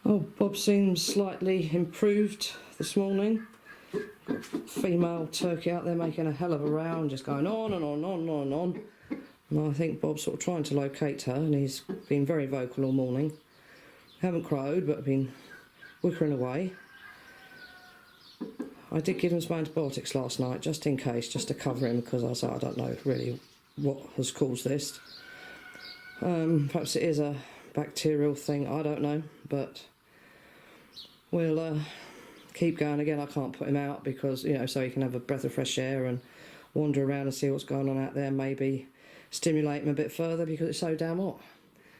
Oh, Bob seems slightly improved this morning. Got female turkey out there making a hell of a row and just going on and on and on and on and on. And I think Bob's sort of trying to locate her, and he's been very vocal all morning. Haven't crowed, but been whickering away. I did give him some antibiotics last night, just in case, just to cover him, because I don't know really what has caused this. Perhaps it is a bacterial thing, I don't know, but we'll keep going. Again, I can't put him out because, you know, so he can have a breath of fresh air and wander around and see what's going on out there, maybe stimulate him a bit further because it's so damn hot.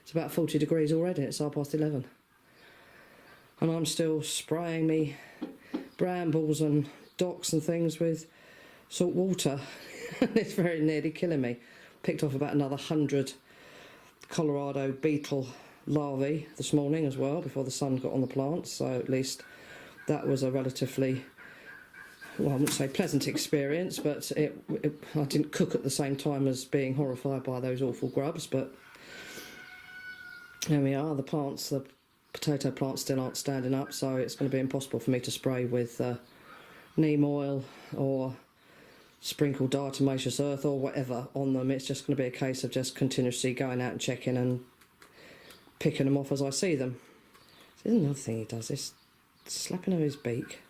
It's about 40 degrees already, it's 11:30. And I'm still spraying me brambles and docks and things with salt water. It's very nearly killing me. Picked off about another 100 Colorado beetle larvae this morning as well, before the sun got on the plants, so at least that was a relatively, well, I wouldn't say pleasant experience, but I didn't cook at the same time as being horrified by those awful grubs. But there we are. The plants, the potato plants still aren't standing up, so it's going to be impossible for me to spray with neem oil or sprinkle diatomaceous earth or whatever on them. It's just going to be a case of just continuously going out and checking and picking them off as I see them. So there's another thing he does, is slapping over his beak,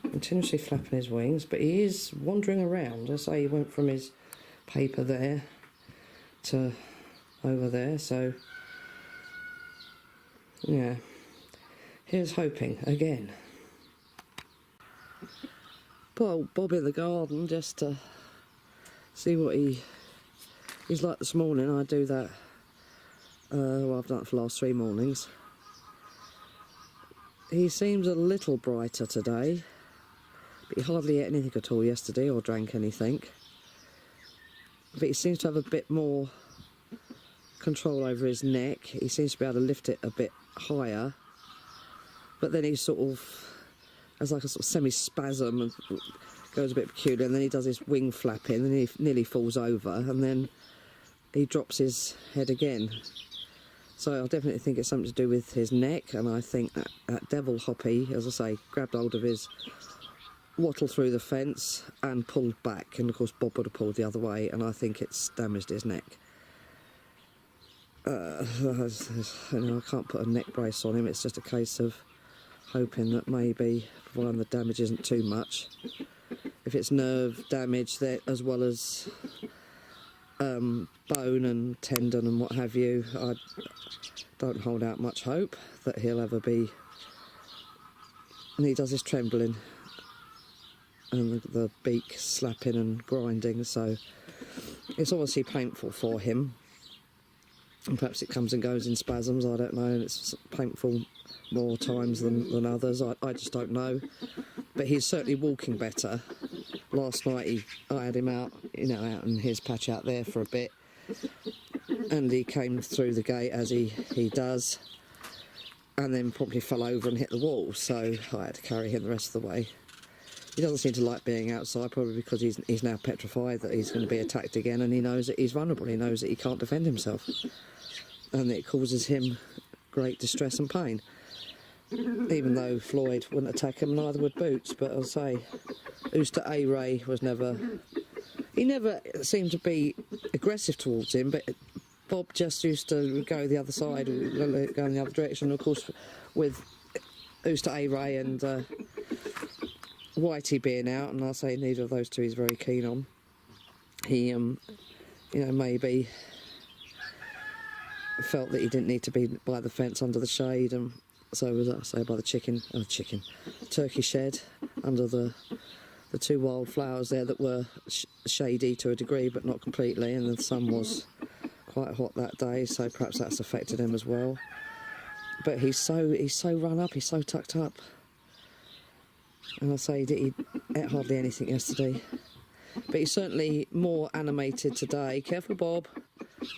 continuously flapping his wings, but he is wandering around. I say he went from his paper there to over there, so yeah, here's hoping again. Well, Bob in the garden just to see what he's like this morning. I do that, well, I've done it for the last 3 mornings. He seems a little brighter today, but he hardly ate anything at all yesterday or drank anything. But he seems to have a bit more control over his neck. He seems to be able to lift it a bit higher, but then he sort of has like a sort of semi-spasm and goes a bit peculiar, and then he does his wing flapping and he nearly falls over, and then he drops his head again. So I definitely think it's something to do with his neck, and I think that devil Hoppy, as I say, grabbed hold of his wattle through the fence and pulled back, and of course Bob would have pulled the other way, and I think it's damaged his neck. I can't put a neck brace on him. It's just a case of hoping that maybe, providing the damage isn't too much, if it's nerve damage there as well as bone and tendon and what have you, I don't hold out much hope that he'll ever be. And he does his trembling and the beak slapping and grinding, so it's obviously painful for him. And perhaps it comes and goes in spasms, I don't know, and it's painful more times than others, I just don't know. But he's certainly walking better. Last night I had him out, you know, out in his patch out there for a bit, and he came through the gate as he does, and then probably fell over and hit the wall, so I had to carry him the rest of the way. He doesn't seem to like being outside, probably because he's now petrified that he's going to be attacked again, and he knows that he's vulnerable. He knows that he can't defend himself, and it causes him great distress and pain. Even though Floyd wouldn't attack him, neither would Boots. But I'll say, Ooster A-Ray was he never seemed to be aggressive towards him, but Bob just used to go the other side, go in the other direction. Of course, with Ooster A-Ray and Whitey being out, and I'll say neither of those two he's very keen on, he, you know, maybe felt that he didn't need to be by the fence under the shade, and so was I say by the turkey shed under the 2 wildflowers there that were shady to a degree but not completely, and the sun was quite hot that day, so perhaps that's affected him as well. But he's so run up, he's so tucked up, and I say he ate hardly anything yesterday, but he's certainly more animated today, careful Bob,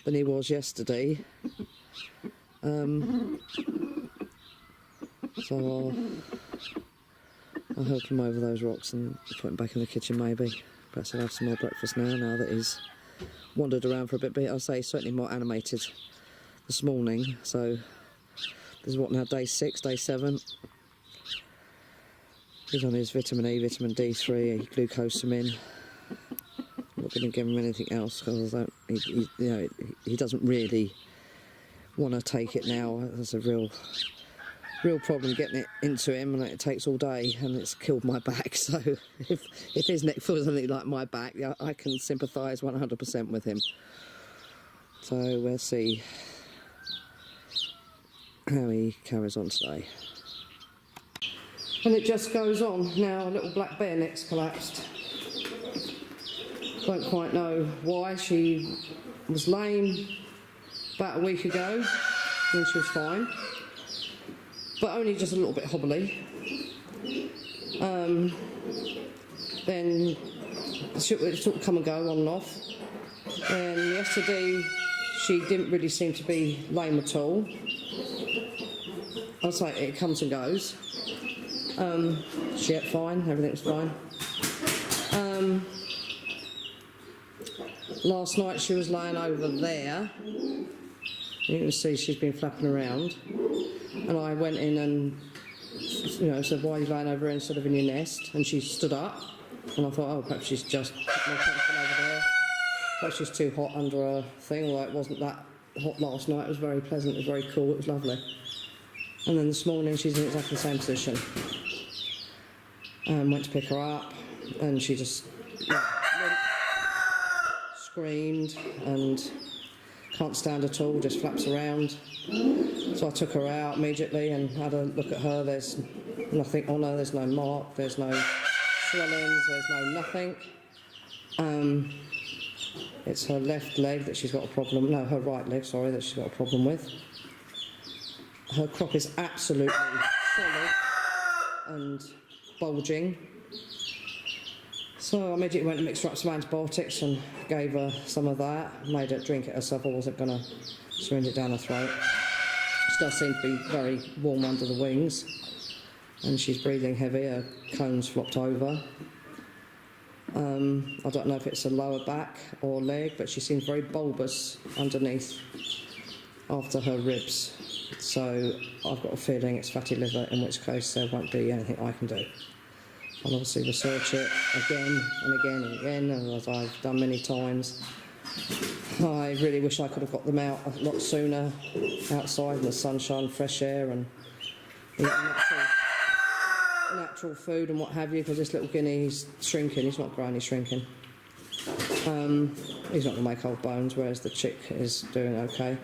than he was yesterday. So I'll help him over those rocks and put him back in the kitchen maybe. Perhaps I'll have some more breakfast now that he's wandered around for a bit. But I'll say he's certainly more animated this morning, so This is what now, day 6, day 7. He's on his vitamin E, vitamin D3, he glucose him in. I'm not going to give him anything else because he doesn't really want to take it now. There's a real problem getting it into him, and it takes all day, and it's killed my back. So if his neck feels anything like my back, I can sympathise 100% with him. So we'll see how he carries on today. And it just goes on. Now a little black bear neck's collapsed. Don't quite know why. She was lame about a week ago when she was fine, but only just a little bit hobbly. Then it sort of come and go on and off. And yesterday she didn't really seem to be lame at all. I'll say it comes and goes. She ate fine, everything was fine. Last night she was laying over there. You can see she's been flapping around. And I went in and, said, why are you laying over here instead of in your nest? And she stood up. And I thought, oh, perhaps she's just more comfortable over there. Perhaps she's too hot under a thing. Although it wasn't that hot last night. It was very pleasant, it was very cool, it was lovely. And then this morning she's in exactly the same position. Went to pick her up, and she just screamed and can't stand at all, just flaps around. So I took her out immediately and had a look at her. There's nothing on her, there's no mark, there's no swellings, there's no nothing. It's her left leg that she's got a problem, no, her right leg, sorry, that she's got a problem with. Her crop is absolutely solid and bulging. So I immediately went and mixed her up some antibiotics and gave her some of that. Made her drink it herself. I wasn't going to syringe it down her throat. She does seem to be very warm under the wings, and she's breathing heavy. Her cone's flopped over. I don't know if it's a lower back or leg, but she seems very bulbous underneath after her ribs. So I've got a feeling it's fatty liver, in which case there won't be anything I can do. I'll obviously research it again and again and again, and as I've done many times. I really wish I could have got them out a lot sooner, outside in the sunshine, fresh air, and eating natural food and what have you, because this little guinea, he's shrinking. He's not growing, he's shrinking. He's not going to make old bones, whereas the chick is doing okay.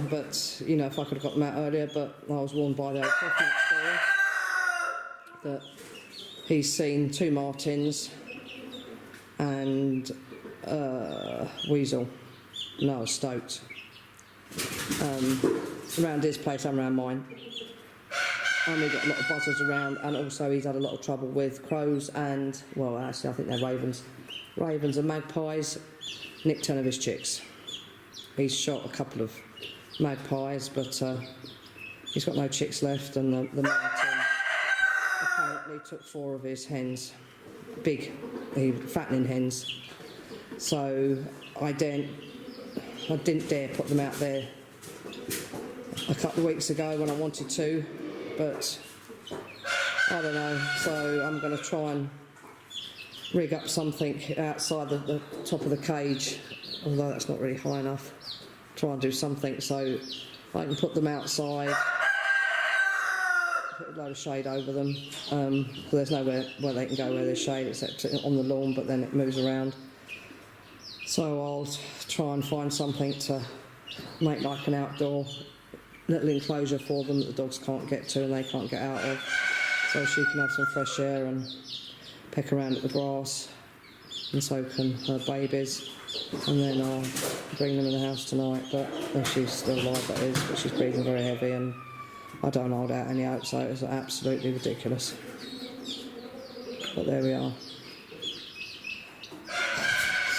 But, if I could have got them out earlier, but I was warned by the old cough next door that he's seen 2 martins and weasel, no, a stoat, around his place and around mine. And we've got a lot of buzzards around, and also he's had a lot of trouble with crows and, well, actually I think they're ravens. Ravens and magpies nicked 10 of his chicks. He's shot a couple of magpies, but he's got no chicks left, and the martin apparently took 4 of his hens, big, fattening hens. So I didn't dare put them out there a couple of weeks ago when I wanted to, but I don't know. So I'm going to try and rig up something outside the top of the cage, although that's not really high enough. Try and do something so I can put them outside, put a load of shade over them. There's nowhere where they can go where there's shade except on the lawn, but then it moves around. So I'll try and find something to make like an outdoor little enclosure for them that the dogs can't get to and they can't get out of, so she can have some fresh air and peck around at the grass, and so can her babies. And then I'll bring them in the house tonight, but if she's still alive, that is, but she's breathing very heavy and I don't hold out any hope, so it's absolutely ridiculous. But there we are.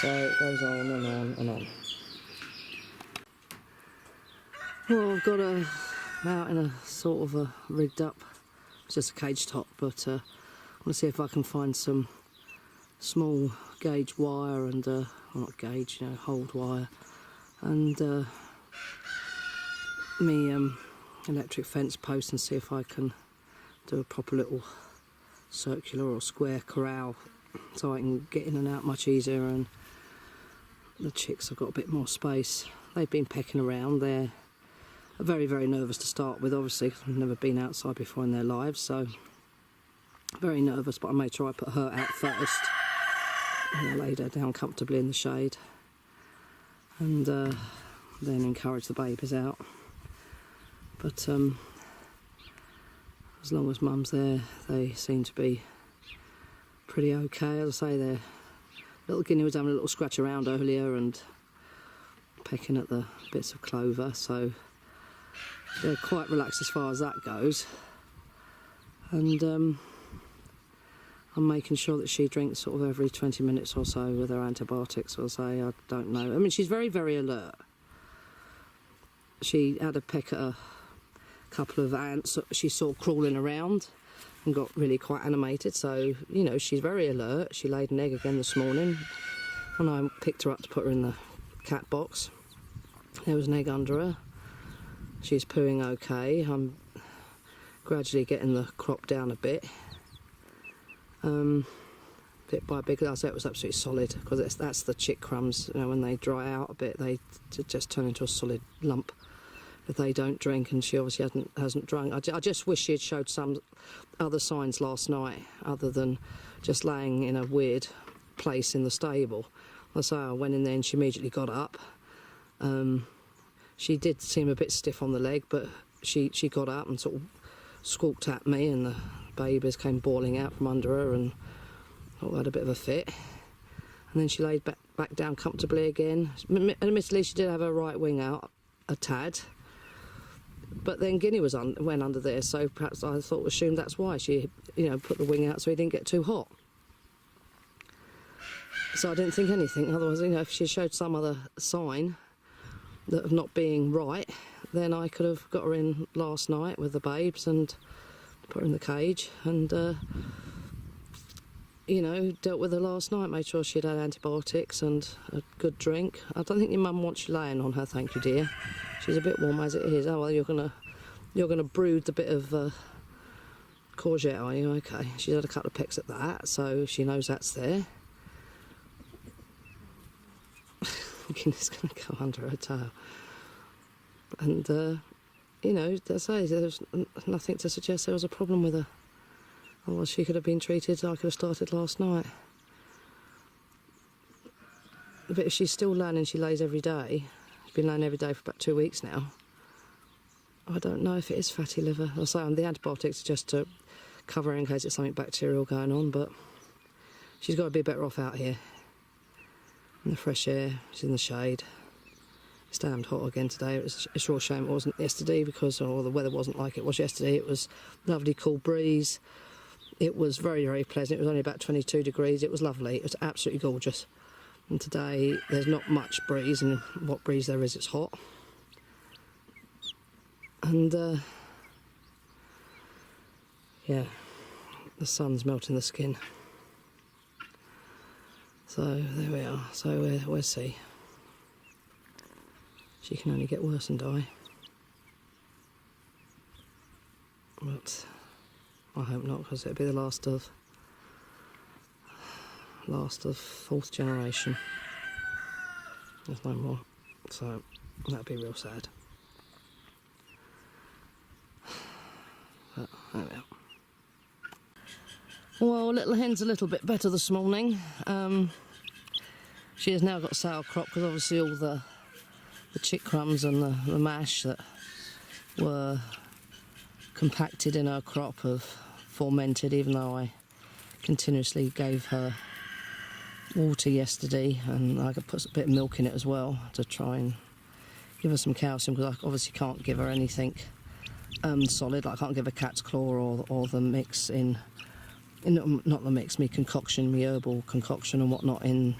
So it goes on and on and on. Well, I've got her out in a sort of a rigged up, it's just a cage top, but I want to see if I can find some small gauge wire and, well, not gauge, hold wire, and me electric fence post and see if I can do a proper little circular or square corral so I can get in and out much easier, and the chicks have got a bit more space. They've been pecking around. They're very, very nervous to start with, obviously, 'cause they've never been outside before in their lives, so very nervous, but I made sure I put her out first and I laid her down comfortably in the shade, and then encourage the babies out. But as long as Mum's there, they seem to be pretty okay. As I say, their little guinea was having a little scratch around earlier and pecking at the bits of clover, so they're quite relaxed as far as that goes. And I'm making sure that she drinks sort of every 20 minutes or so with her antibiotics, or say, I don't know. I mean, she's very, very alert. She had a peck at a couple of ants she saw crawling around and got really quite animated, so, you know, she's very alert. She laid an egg again this morning when I picked her up to put her in the cat box. There was an egg under her. She's pooing okay. I'm gradually getting the crop down a bit. Bit by bit. I say it was absolutely solid, because that's the chick crumbs. You know, when they dry out a bit, they just turn into a solid lump if they don't drink. And she obviously hasn't drunk. I just wish she had showed some other signs last night, other than just laying in a weird place in the stable. So I went in there and she immediately got up. She did seem a bit stiff on the leg, but she got up and sort of squawked at me, and the babies came bawling out from under her and had a bit of a fit. And then she laid back down comfortably again. Admittedly, she did have her right wing out a tad, but then Guinea went under there, so perhaps I assumed that's why she, you know, put the wing out so he didn't get too hot. So I didn't think anything. Otherwise, you know, if she showed some other sign of not being right, then I could have got her in last night with the babes and put her in the cage and, you know, dealt with her last night, made sure she'd had antibiotics and a good drink. I don't think your mum wants you laying on her, thank you, dear. She's a bit warm as it is. Oh, well, you're gonna brood the bit of courgette, are you? Okay. She's had a couple of pecks at that, so she knows that's there. Guinea's going to go under her tail. And, you know, as I say, there's nothing to suggest there was a problem with her. Otherwise, she could have been treated. I could have started last night. But if she's still learning, she lays every day. She's been laying every day for about 2 weeks now. I don't know if it is fatty liver. I'll say the antibiotics are just to cover her in case it's something bacterial going on, but she's got to be better off out here. In the fresh air, she's in the shade. It's damned hot again today. It's a real shame it wasn't yesterday, because the weather wasn't like it was yesterday. It was lovely cool breeze. It was very, very pleasant. It was only about 22 degrees. It was lovely. It was absolutely gorgeous. And today there's not much breeze, and what breeze there is, it's hot. And yeah, the sun's melting the skin. So there we are. So we'll see. She can only get worse and die. But I hope not, because it'll be the last of fourth generation. There's no more. So that'd be real sad. But there we are. Well, little hen's a little bit better this morning. She has now got sauerkraut, because obviously all the chick crumbs and the mash that were compacted in her crop have fermented, even though I continuously gave her water yesterday, and I could put a bit of milk in it as well to try and give her some calcium, because I obviously can't give her anything solid. Like I can't give her cat's claw or the mix not the mix, me concoction, me herbal concoction and whatnot in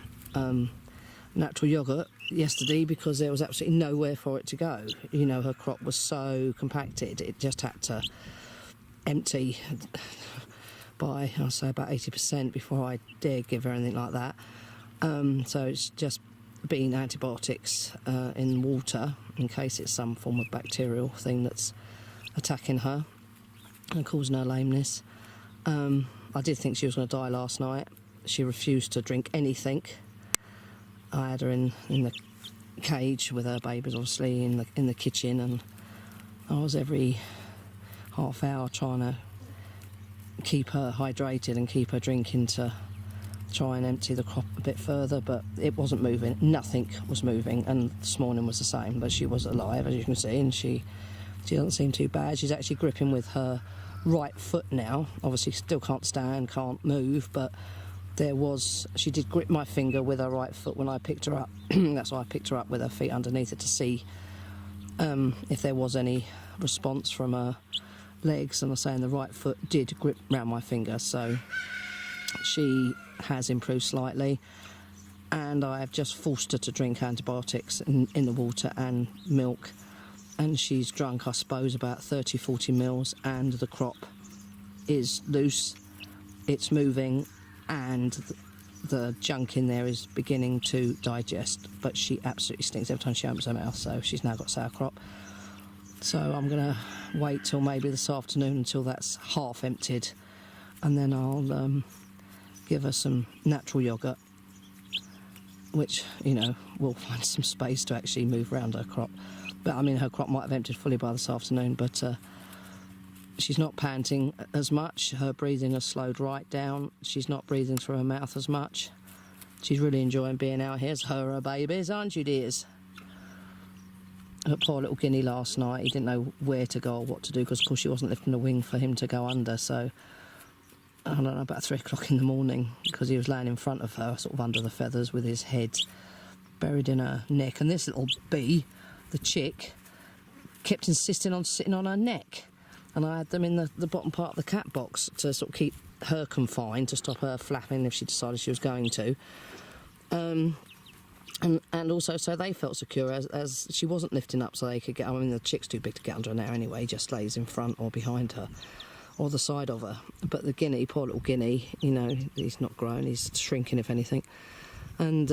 natural yoghurt yesterday, because there was absolutely nowhere for it to go. You know, her crop was so compacted, it just had to empty by, I'll say, about 80% before I dare give her anything like that. So it's just been antibiotics in water in case it's some form of bacterial thing that's attacking her and causing her lameness. I did think she was going to die last night. She refused to drink anything. I had her in the cage with her babies, obviously, in the kitchen, and I was every half hour trying to keep her hydrated and keep her drinking to try and empty the crop a bit further, but it wasn't moving. Nothing was moving, and this morning was the same, but she was alive, as you can see, and she doesn't seem too bad. She's actually gripping with her right foot now. Obviously still can't stand, can't move, but she did grip my finger with her right foot when I picked her up. That's why I picked her up with her feet underneath it, to see if there was any response from her legs. And I'm saying the right foot did grip round my finger, so she has improved slightly. And I have just forced her to drink antibiotics in the water and milk, and she's drunk, I suppose, about 30-40 mils, and the crop is loose, it's moving, and the junk in there is beginning to digest, but she absolutely stinks every time she opens her mouth, so she's now got sauerkraut. So I'm going to wait till maybe this afternoon until that's half emptied, and then I'll give her some natural yoghurt, which, you know, will find some space to actually move around her crop. But I mean, her crop might have emptied fully by this afternoon, but she's not panting as much. Her breathing has slowed right down. She's not breathing through her mouth as much. She's really enjoying being out here. It's her babies, aren't you, dears? Her poor little guinea last night, he didn't know where to go or what to do, because of course she wasn't lifting the wing for him to go under, so I don't know, about 3 o'clock in the morning, because he was laying in front of her, sort of under the feathers, with his head buried in her neck, and this little bee, the chick, kept insisting on sitting on her neck, and I had them in the bottom part of the cat box to sort of keep her confined, to stop her flapping if she decided she was going to, and also so they felt secure, as she wasn't lifting up so they could get, I mean, the chick's too big to get under her now anyway, he just lays in front or behind her or the side of her, but the guinea, poor little guinea, you know, he's not grown, he's shrinking if anything, and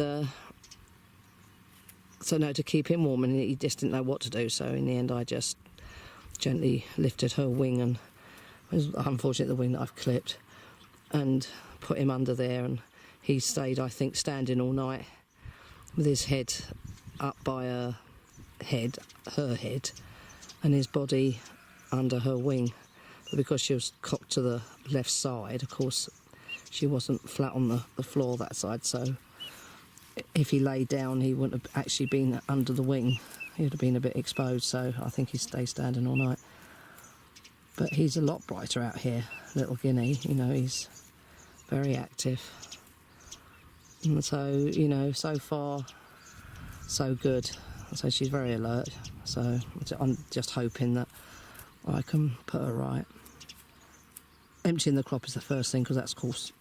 so no, to keep him warm, and he just didn't know what to do, so in the end I just gently lifted her wing, and it was unfortunately the wing that I've clipped, and put him under there, and he stayed, I think, standing all night with his head up by her head, and his body under her wing. But because she was cocked to the left side, of course, she wasn't flat on the floor that side, so if he lay down, he wouldn't have actually been under the wing. He would have been a bit exposed, so I think he stayed standing all night. But he's a lot brighter out here, little guinea, you know, he's very active. And so, you know, so far, so good. So she's very alert, so I'm just hoping that I can put her right. Emptying the crop is the first thing, because that's, of course,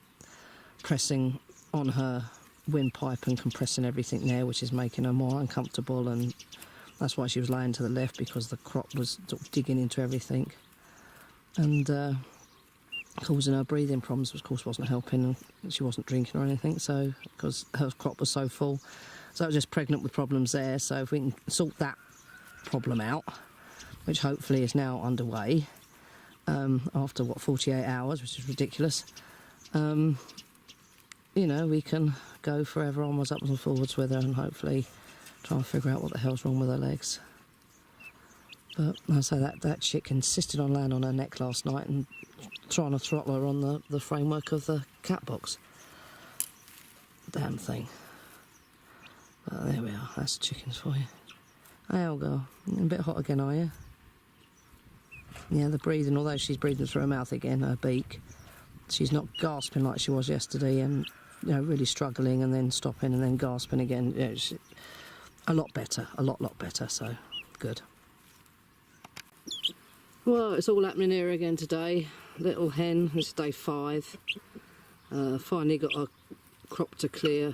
pressing on her windpipe and compressing everything there, which is making her more uncomfortable, and that's why she was laying to the left, because the crop was sort of digging into everything and causing her breathing problems, which of course wasn't helping, and she wasn't drinking or anything, so because her crop was so full, so I was just pregnant with problems there. So if we can sort that problem out, which hopefully is now underway after what, 48 hours, which is ridiculous, you know, we can go forever onwards, upwards and forwards with her, and hopefully try and figure out what the hell's wrong with her legs. But I say that chick insisted on laying on her neck last night and trying to throttle her on the framework of the cat box. Damn thing. But there we are, that's the chickens for you. Hey, old girl, a bit hot again, are you? Yeah, the breathing, although she's breathing through her mouth again, her beak, she's not gasping like she was yesterday, and, you know, really struggling and then stopping and then gasping again. You know, a lot better, a lot better, so good. Well, it's all happening here again today. Little hen, it's day 5. Finally got a crop to clear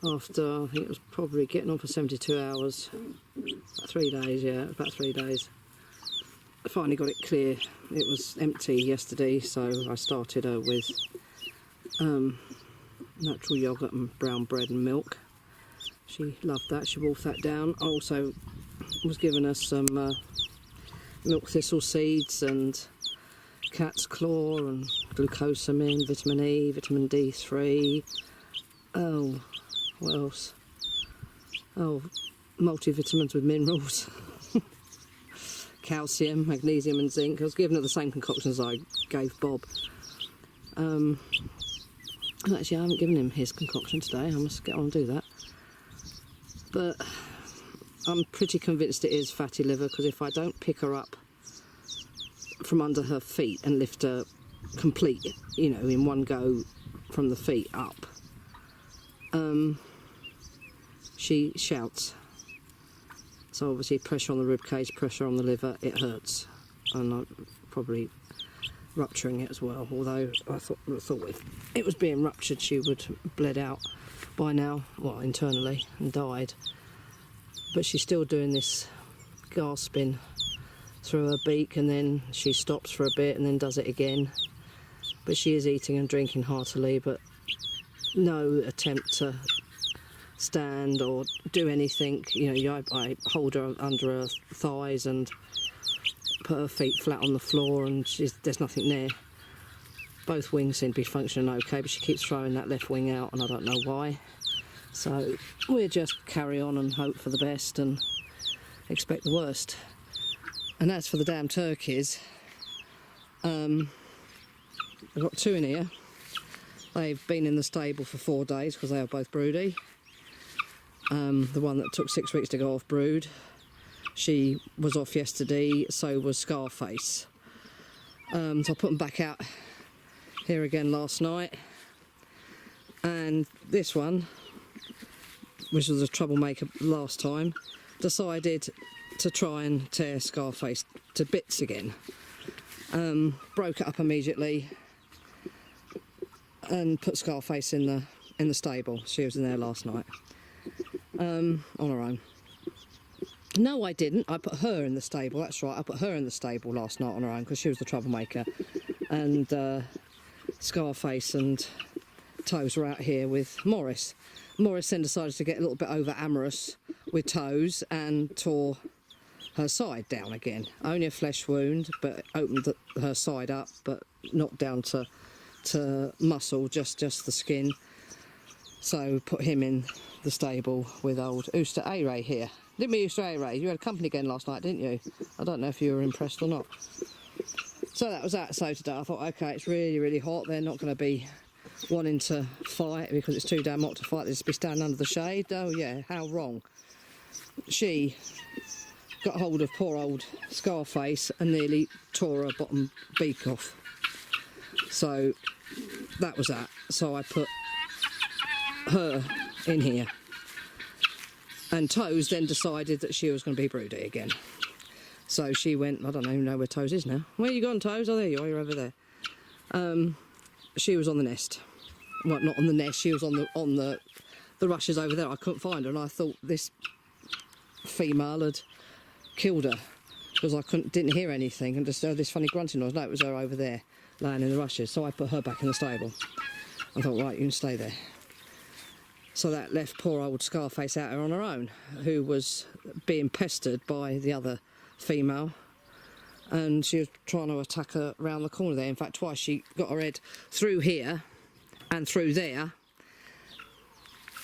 after, I think it was probably getting on for 72 hours. About 3 days, yeah, about 3 days. I finally got it clear. It was empty yesterday, so I started her with natural yoghurt and brown bread and milk. She loved that. She wolfed that down. I also was giving her some milk thistle seeds and cat's claw and glucosamine, vitamin E, vitamin D3. Oh, what else? Oh, multivitamins with minerals. Calcium, magnesium and zinc. I was giving her the same concoctions I gave Bob. Actually, I haven't given him his concoction today. I must get on and do that. But I'm pretty convinced it is fatty liver, because if I don't pick her up from under her feet and lift her complete, you know, in one go from the feet up, she shouts. So obviously pressure on the rib cage, pressure on the liver, it hurts, and I'm probably rupturing it as well. Although I thought if it was being ruptured, she would have bled out by now, well, internally, and died. But she's still doing this gasping through her beak, and then she stops for a bit and then does it again. But she is eating and drinking heartily, but no attempt to stand or do anything. You know, I hold her under her thighs and put her feet flat on the floor, and there's nothing there. Both wings seem to be functioning okay, but she keeps throwing that left wing out, and I don't know why. So we'll just carry on and hope for the best and expect the worst. And as for the damn turkeys, I've got two in here. They've been in the stable for 4 days because they are both broody. The one that took 6 weeks to go off brood, she was off yesterday, so was Scarface. So I put them back out here again last night. And this one, which was a troublemaker last time, decided to try and tear Scarface to bits again. Broke it up immediately and put Scarface in the stable. She was in there last night on her own. No, I didn't. I put her in the stable. That's right. I put her in the stable last night on her own because she was the troublemaker. And Scarface and Toes were out here with Morris. Morris then decided to get a little bit over amorous with Toes and tore her side down again. Only a flesh wound, but opened her side up, but not down to muscle, just the skin. So put him in the stable with old Ooster A-Ray here. Didn't we, Ooster A-Ray? You had company again last night, didn't you? I don't know if you were impressed or not. So that was that. So today I thought, okay, it's really, really hot. They're not going to be wanting to fight because it's too damn hot to fight. They'll just be standing under the shade. Oh yeah, how wrong. She got hold of poor old Scarface and nearly tore her bottom beak off. So that was that. So I put her in here. And Toes then decided that she was going to be broody again. So she went, I don't even know where Toes is now. Where you gone, Toes? Oh, there you are, you're over there. She was on the nest. Well, not on the nest, she was on the rushes over there. I couldn't find her, and I thought this female had killed her because I didn't hear anything and just heard this funny grunting noise. No, it was her over there laying in the rushes. So I put her back in the stable. I thought, right, you can stay there. So that left poor old Scarface out here on her own, who was being pestered by the other female, and she was trying to attack her around the corner there. In fact, twice she got her head through here and through there.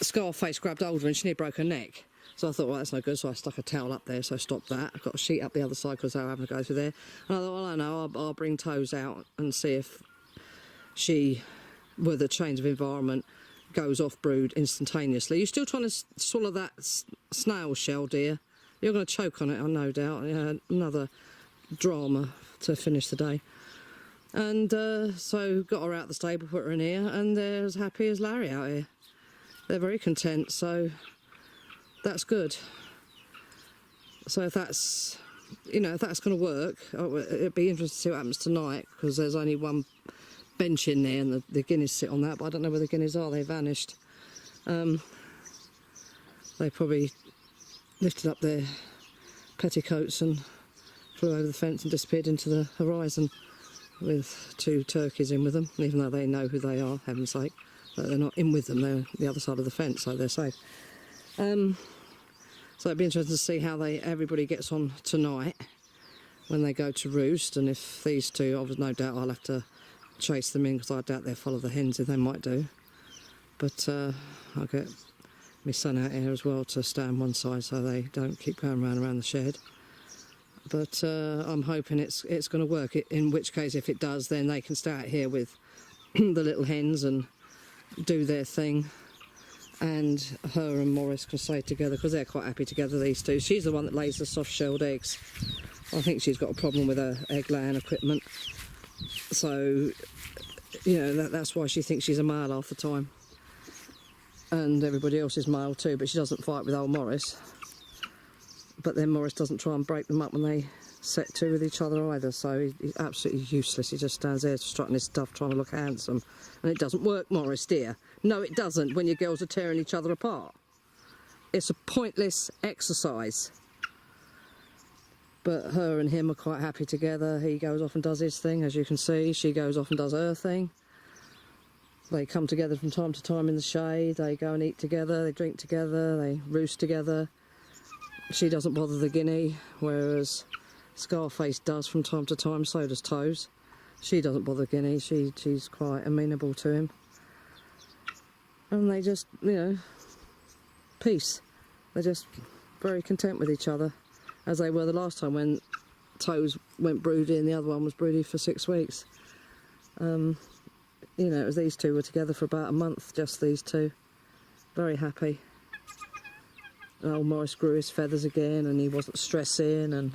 Scarface grabbed hold of her and she nearly broke her neck. So I thought, well, that's no good, so I stuck a towel up there, so I stopped that. I got a sheet up the other side because they were having to go through there. And I thought, well, I know, I'll bring Toes out and see if she, with a change of environment, goes off brood instantaneously. You're still trying to swallow that snail shell, dear. You're going to choke on it, I no doubt. Yeah, another drama to finish the day. And so got her out the stable, put her in here, and they're as happy as Larry out here. They're very content, so that's good. So if that's, you know, if that's going to work, it'd be interesting to see what happens tonight, because there's only one bench in there and the guineas sit on that, but I don't know where the guineas are. They vanished. They probably lifted up their petticoats and flew over the fence and disappeared into the horizon with 2 turkeys in with them, even though they know who they are, heaven's sake. But they're not in with them, they're the other side of the fence, so they're safe. So it'd be interesting to see how everybody gets on tonight when they go to roost, and if these two, I've no doubt I'll have to chase them in because I doubt they'll follow the hens, if they might do. But I'll get my son out here as well to stand one side so they don't keep going around the shed. But I'm hoping it's going to work, in which case if it does then they can stay out here with the little hens and do their thing, and her and Morris can stay together because they're quite happy together, these two. She's the one that lays the soft-shelled eggs. I think she's got a problem with her egg laying equipment, so you know that's why she thinks she's a male half the time, and everybody else is male too, but she doesn't fight with old Morris. But then Morris doesn't try and break them up when they set to with each other either, so he's absolutely useless. He just stands there strutting his stuff, trying to look handsome. And it doesn't work, Morris, dear. No, it doesn't, when your girls are tearing each other apart. It's a pointless exercise. But her and him are quite happy together. He goes off and does his thing, as you can see. She goes off and does her thing. They come together from time to time in the shade. They go and eat together, they drink together, they roost together. She doesn't bother the guinea, whereas Scarface does from time to time, so does Toes. She doesn't bother Guinea, she's quite amenable to him. And they just, you know, peace. They're just very content with each other, as they were the last time when Toes went broody and the other one was broody for 6 weeks. You know, it was these two were together for about a month, just these two. Very happy. Old Morris grew his feathers again and he wasn't stressing, and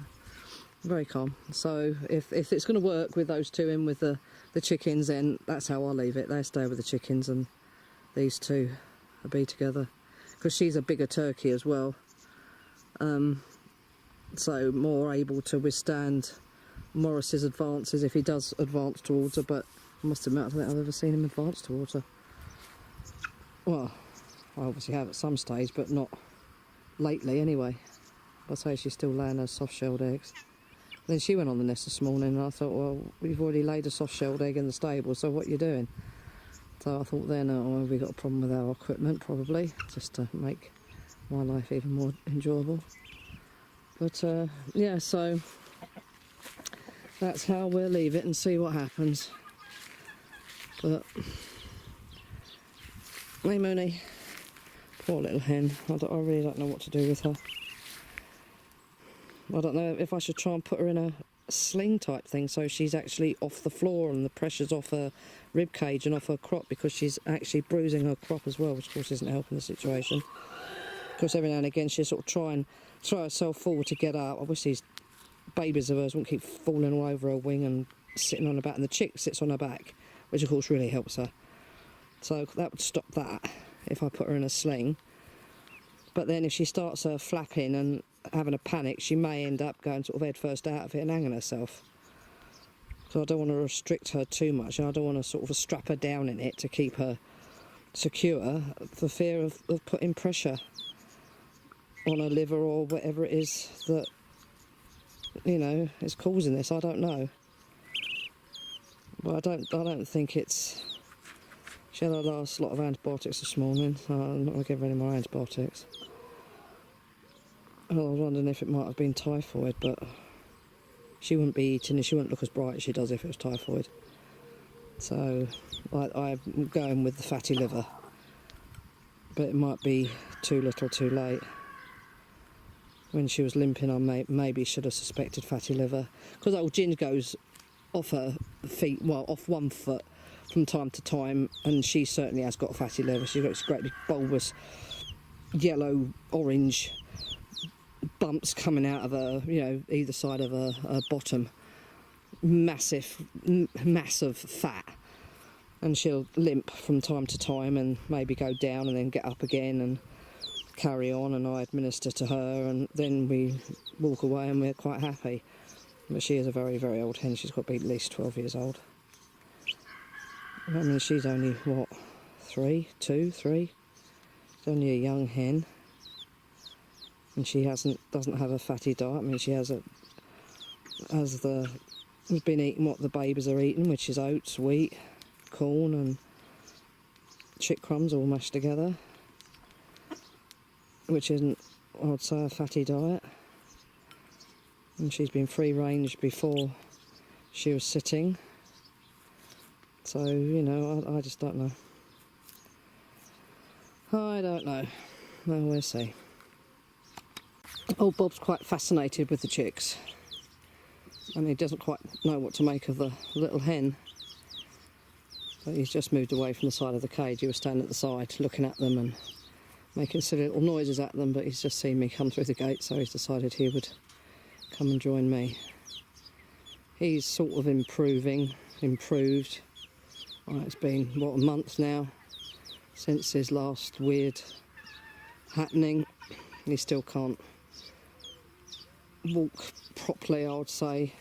very calm. So if it's going to work with those two in with the chickens, then that's how I'll leave it. They stay with the chickens and these two will be together. Because she's a bigger turkey as well. So more able to withstand Morris's advances if he does advance towards her, but I must admit I don't think I've ever seen him advance towards her. Well, I obviously have at some stage, but not lately anyway. I say she's still laying her soft-shelled eggs. Then she went on the nest this morning and I thought, well, we've already laid a soft-shelled egg in the stable, so what are you doing? So I thought then, oh, we've got a problem with our equipment probably, just to make my life even more enjoyable. But yeah, so that's how we'll leave it and see what happens. But hey, Mooney, poor little hen. I really don't know what to do with her. I don't know if I should try and put her in a sling type thing so she's actually off the floor and the pressure's off her rib cage and off her crop, because she's actually bruising her crop as well, which of course isn't helping the situation. Of course, every now and again she'll sort of try and throw herself forward to get up. I wish these babies of hers wouldn't keep falling all over her wing and sitting on her back, and the chick sits on her back, which of course really helps her. So that would stop that if I put her in a sling. But then if she starts flapping and having a panic, she may end up going sort of head first out of it and hanging herself. So I don't want to restrict her too much, and I don't want to sort of strap her down in it to keep her secure, for fear of putting pressure on her liver or whatever it is that, you know, is causing this. I don't know. But I don't think it's... She had her last lot of antibiotics this morning, so I'm not going to give her any more antibiotics. I was wondering if it might have been typhoid, but she wouldn't be eating and she wouldn't look as bright as she does if it was typhoid. So I'm going with the fatty liver, but it might be too little too late. When she was limping, I maybe should have suspected fatty liver, because old Ginge goes off her feet, well, off one foot from time to time, and she certainly has got fatty liver. She's got this great big bulbous yellow orange bumps coming out of her, you know, either side of her bottom. Massive mass of fat, and she'll limp from time to time and maybe go down and then get up again and carry on, and I administer to her and then we walk away and we're quite happy. But she is a very, very old hen. She's got to be at least 12 years old. I mean, she's only, what, 3? She's only a young hen. And she doesn't have a fatty diet. I mean, she has been eating what the babies are eating, which is oats, wheat, corn and chick crumbs all mashed together. which isn't, I'd say, a fatty diet. And she's been free range before she was sitting. So, you know, I just don't know. I don't know. Well, we'll see. Old Bob's quite fascinated with the chicks. And he doesn't quite know what to make of the little hen. But he's just moved away from the side of the cage. He was standing at the side looking at them and making silly little noises at them, but he's just seen me come through the gate, so he's decided he would come and join me. He's sort of improved. Well, it's been, what, a month now since his last weird happening. He still can't walk properly, I would say.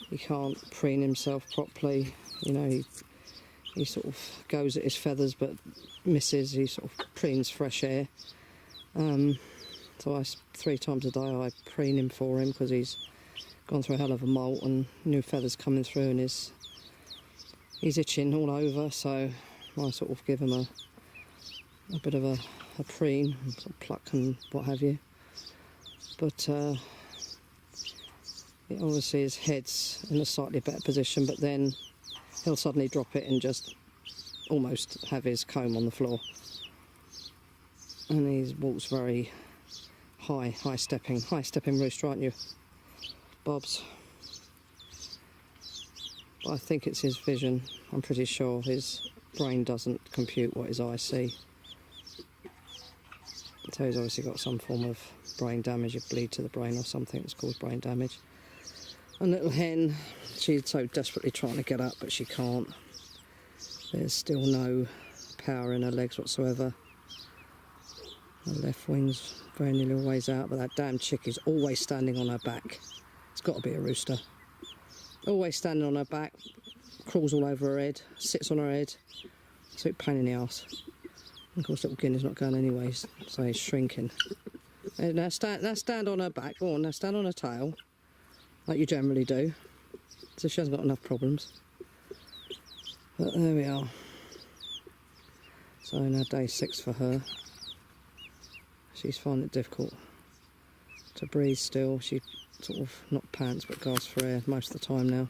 He can't preen himself properly. You know, he sort of goes at his feathers but misses. He sort of preens fresh air. So 3 times a day I preen him for him, because he's gone through a hell of a molt and new feathers coming through, and he's itching all over, so I sort of give him a bit of a preen, sort of pluck and what have you. But obviously his head's in a slightly better position, but then he'll suddenly drop it and just almost have his comb on the floor. And he walks very high stepping rooster, aren't you, Bobs? But I think it's his vision. I'm pretty sure his brain doesn't compute what his eyes see. So he's obviously got some form of brain damage, a bleed to the brain or something that's caused brain damage. And little hen, she's so desperately trying to get up, but she can't. There's still no power in her legs whatsoever. Her left wing's very nearly always out, but that damn chick is always standing on her back. It's got to be a rooster. Always standing on her back, crawls all over her head, sits on her head. It's a bit pain in the arse. Of course, little Guinea's not going anyways, so he's shrinking. Now stand on her back. Go on, now stand on her tail, like you generally do. So she hasn't got enough problems. But there we are. So now day 6 for her. She's finding it difficult to breathe still. She sort of, not pants, but gasps for air most of the time now.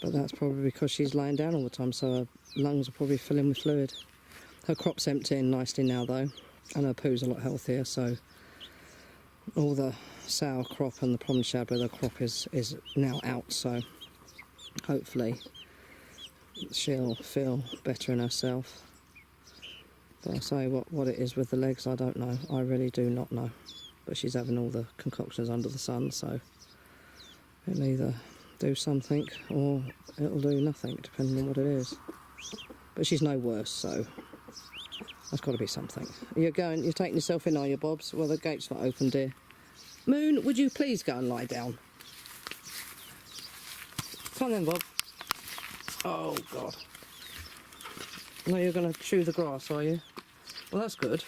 But that's probably because she's laying down all the time, so her lungs are probably filling with fluid. Her crop's emptying nicely now though, and her poo's a lot healthier, so all the sour crop and the plum shad with her crop is now out, so hopefully she'll feel better in herself. But I say what it is with the legs, I don't know. I really do not know. But she's having all the concoctions under the sun, so it'll either do something or it'll do nothing, depending on what it is. But she's no worse, so that's got to be something. You're taking yourself in, are you, Bobs? Well, the gate's not open, dear. Moon, would you please go and lie down? Come then, Bob. Oh, God. No, you're going to chew the grass, are you? Well, that's good.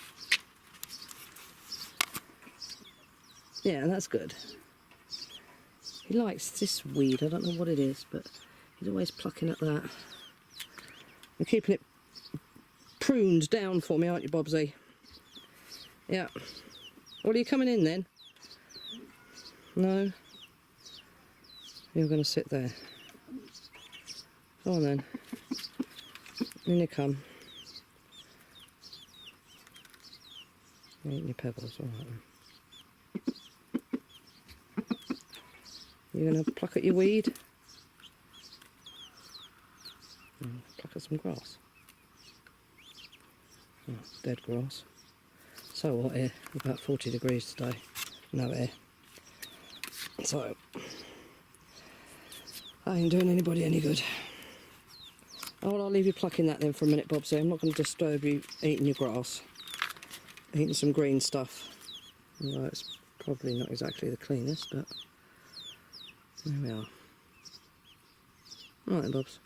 Yeah, that's good. He likes this weed. I don't know what it is, but he's always plucking at that. You're keeping it pruned down for me, aren't you, Bobsy? Yeah. Well, are you coming in then? No? You're going to sit there. Go on then. In you come. You're eating your pebbles, all right then. You're going to pluck at your weed? Pluck at some grass. Oh, dead grass. So hot here, about 40 degrees today. No air. So, I ain't doing anybody any good. Oh, well, I'll leave you plucking that then for a minute, Bob, so I'm not going to disturb you eating your grass. Eating some green stuff. Well, it's probably not exactly the cleanest, but there we are. Right then, Bobs.